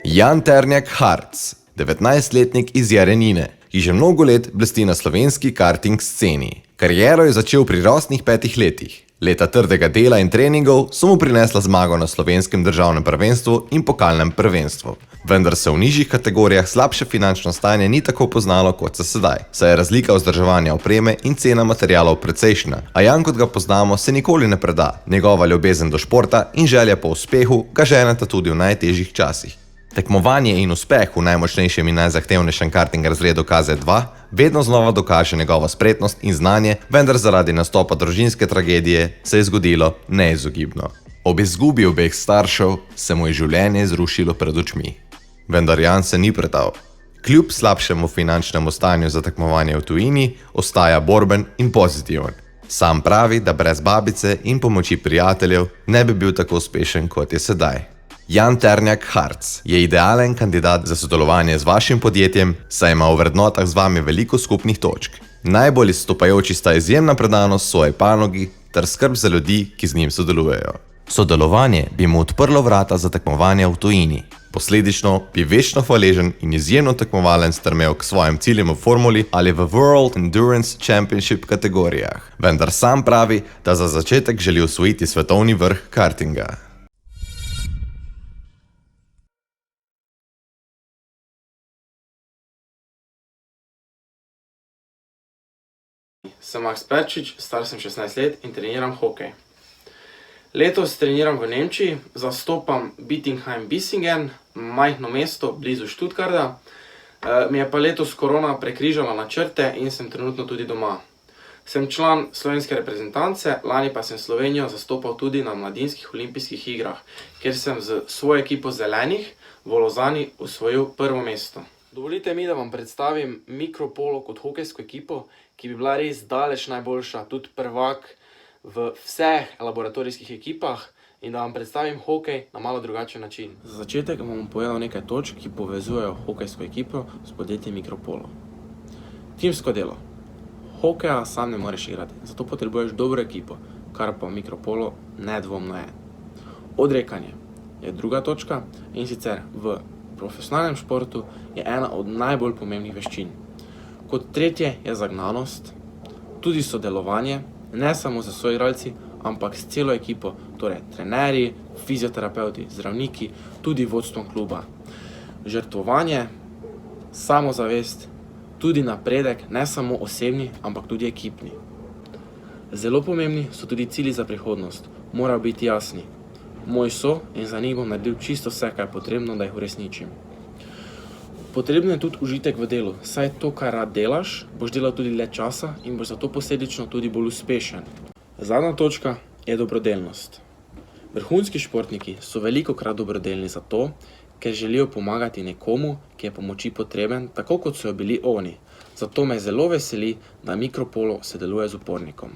Jan Ternjak Harc, 19-letnik iz Jarenine, ki že mnogo let blesti na slovenski karting sceni. Kariero je začel pri rosnih 5 letih. Leta trdega dela in treningov so mu prinesla zmago na slovenskem državnem prvenstvu in pokalnem prvenstvu. Vendar se v nižjih kategorijah slabše finančno stanje ni tako poznalo kot se sedaj, saj je razlika vzdrževanja opreme in cena materialov precejšnja. A Jan, kot ga poznamo, se nikoli ne preda. Njegova ljubezen do športa in želja po uspehu ga ženeta tudi v najtežjih časih. Tekmovanje in uspeh v najmočnejšem in najzahtevnejšem karting razredu KZ2 vedno znova dokaže njegovo spretnost in znanje, vendar zaradi nastopa družinske tragedije se je zgodilo neizogibno. Ob izgubi obeh staršev se mu je življenje zrušilo pred očmi. Vendar Jan se ni predal. Kljub slabšemu finančnemu stanju za tekmovanje v tujini, ostaja borben in pozitiven. Sam pravi, da brez babice in pomoči prijateljev ne bi bil tako uspešen, kot je sedaj. Jan Ternjak Harc je idealen kandidat za sodelovanje z vašim podjetjem, saj ima v vrednotah z vami veliko skupnih točk. Najbolj izstopajoči sta izjemna predanost svoji panogi ter skrb za ljudi, ki z njim sodelujejo. Sodelovanje bi mu odprlo vrata za tekmovanje v tujini. Posledično bi večno hvaležen in izjemno tekmovalen strmel k svojim ciljem v formuli ali v World Endurance Championship kategorijah. Vendar sam pravi, da za začetek želi osvojiti svetovni vrh kartinga. Sem Max Perčič, star sem 16 let in treniram hokej. Letos treniram v Nemčiji, zastopam Bietigheim-Bissingen, majhno mesto blizu Stuttgarta. Mi je pa letos korona prekrižala načrte in sem trenutno tudi doma. Sem član slovenske reprezentance, lani pa sem Slovenijo zastopal tudi na mladinskih olimpijskih igrah, kjer sem z svojo ekipo zelenih v Lozani osvojil prvo mesto. Dovolite mi, da vam predstavim Mikropolo kot hokejsko ekipo, ki bi bila res daleč najboljša, tudi prvak v vseh laboratorijskih ekipah, in da vam predstavim hokej na malo drugačen način. Za začetek vam bom povedal nekaj točk, ki povezujejo hokejsko ekipo s podjetjem Mikropolo. Timsko delo. Hokeja sam ne moreš igrati, zato potrebuješ dobro ekipo, kar pa Mikropolo nedvomno je. Odrekanje je druga točka, in sicer v profesionalnem športu je ena od najbolj pomembnih veščin. Kot tretje je zagnanost, tudi sodelovanje, ne samo z soigralci, ampak s celo ekipo, torej trenerji, fizioterapeuti, zdravniki, tudi vodstvom kluba. Žrtvovanje, samozavest, tudi napredek, ne samo osebni, ampak tudi ekipni. Zelo pomembni so tudi cilji za prihodnost, morajo biti jasni. Moji so in za njih bom naredil čisto vse, kar je potrebno, da jih uresničim. Potrebno je tudi užitek v delu, saj to, kar rad delaš, boš delal tudi le časa in boš zato posledično tudi bolj uspešen. Zadnja točka je dobrodelnost. Vrhunski športniki so velikokrat dobrodelni zato, ker želijo pomagati nekomu, ki je pomoči potreben, tako kot so jo bili oni. Zato me zelo veseli, da Mikropolo sodeluje z upornikom.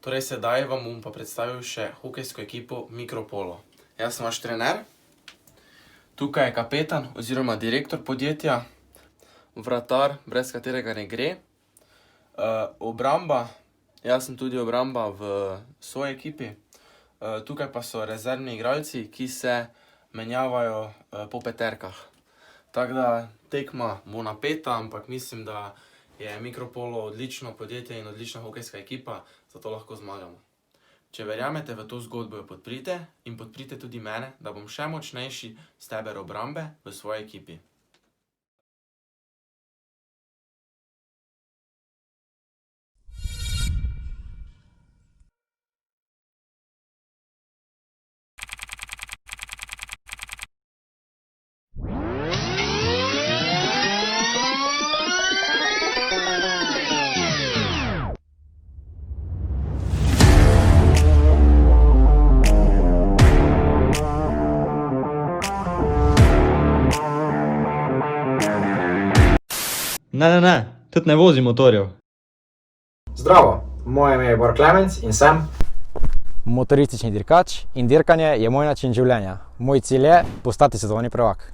Torej sedaj vam bom pa predstavil še hokejsko ekipo Mikropolo. Jaz sem vaš trener. Tukaj je kapetan oziroma direktor podjetja, vratar, brez katerega ne gre. Obramba, jaz sem tudi obramba v svoji ekipi. Tukaj pa so rezervni igralci, ki se menjavajo po peterkah. Tako da tekma bo napeta, ampak mislim, da je Mikropolo odlično podjetje in odlična hokejska ekipa, zato lahko zmagamo. Če verjamete v to zgodbo, jo podprite in podprite tudi mene, da bom še močnejši steber obrambe v svoji ekipi. Ne, tudi ne vozim motorjev. Zdravo, moje ime je Bor Klemenc in sem motoristični dirkač in dirkanje je moj način življenja. Moj cilj je postati svetovni prvak.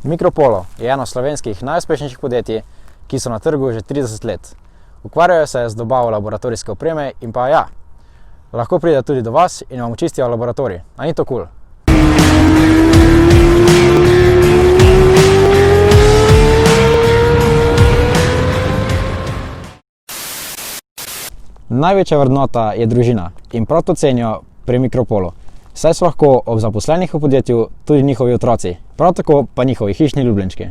Mikropolo je eno slovenskih najuspešnejših podjetij, ki so na trgu že 30 let. Ukvarjajo se z dobavo laboratorijske opreme in pa ja, lahko pride tudi do vas in vam očistijo laboratorij. A ni to kul? Največja vrednota je družina in prav to cenijo pri Mikropolu. Saj so lahko ob zaposlenih v podjetju tudi njihovi otroci, prav tako pa njihovi hišni ljubljenčki.